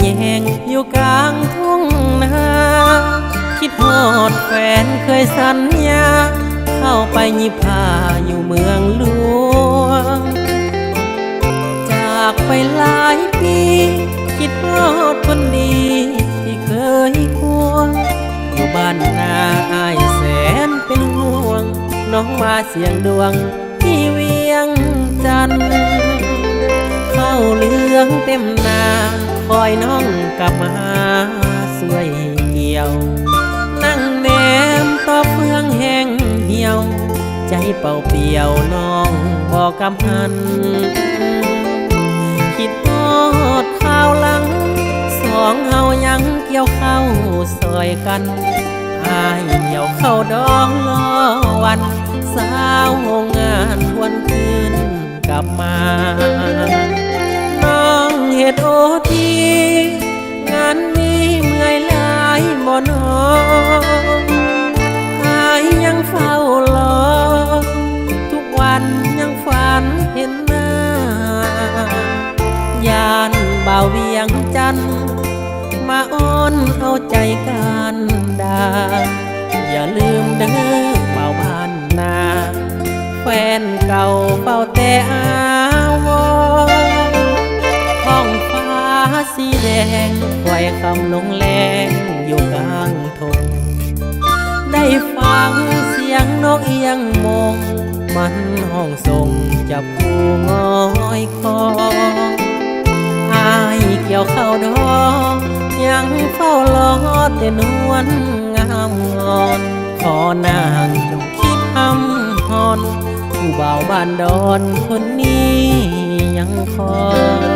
แยงอยู่กลางทุ่งนาคิดฮอดแฟนเคยสัญญาเข้าไปยิบผ้าอยู่เมืองหลวงจากไปหลายปีคิดฮอดคนดีที่เคยควงอยู่บ้านนาอ้ายแสนเป็นห่วงน้องมาเสียงดวงที่เวียงจันทร์เข้าเหลืองเต็มนาคอยน้องกลับมาสวยเกี่ยวนั่งแนมต่อเฟืองแห้งเหี่ยวใจเป่าเปียวน้องบอกกำพันคิดฮอดข้าวหลังสองเฮายังเกี่ยวเข้าซอยกันอายเหี่ยวเข้าดองล้อวันสาวโรงงานทวนคืนกลับมาน้องเฮ็ดโอทีงานนี้เมื่อยหลายบ่นออายยังเฝ้ารอทุกวันยังฝันเห็นหน้ายานบ่าวเวียงจันทร์มาอ้อนเอาใจกันดาอย่าลืมเด้อบ่าวบ้านนาแฟนเก่าเฝ้าแต่อาวรท้องฟ้าสีแดงไว้คำลงแรงอยู่กลางทงได้ฟังเสียงนกเอียงมงมันห้องส่งจับผู้ง้อยคออายเกี่ยวเข้าดอกยังเฝ้ารอแต่นวลงามงอนขอนางจงคิดทำฮอนผู้บ่าวบ้านดอนคนนี้ยังคอย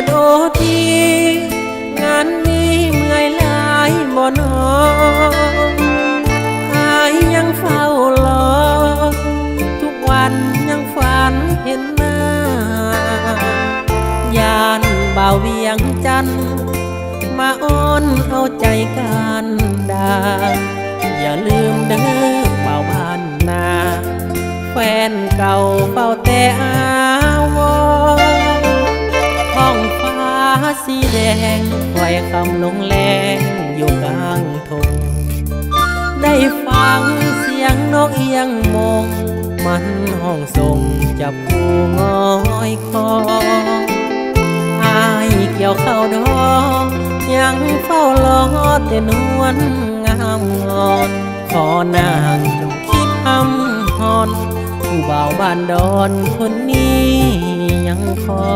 โอทีงานนี้เมื่อยหลายบ่นออายยังเฝ้ารอทุกวันยังฝันเห็นหน้ายานบ่าวเวียงจันทร์มาอ้อนเอาใจกันดาอย่าลืมเด้อบ่าวบ้านนาแฟนเก่าเฝ้าแต่อาวรท้องฟ้าสีแดงไว้คำลงแรงอยู่กลางทงได้ฟังเสียงนกเอียงมงมันห้องส่งจับผู้ง้อยคออายเกี่ยวเข้าดอกยังเฝ้ารอแต่นวลงามงอนขอนางจงคิดทำฮอนผู้บ่าวบ้านดอนคนนี้ยังคอ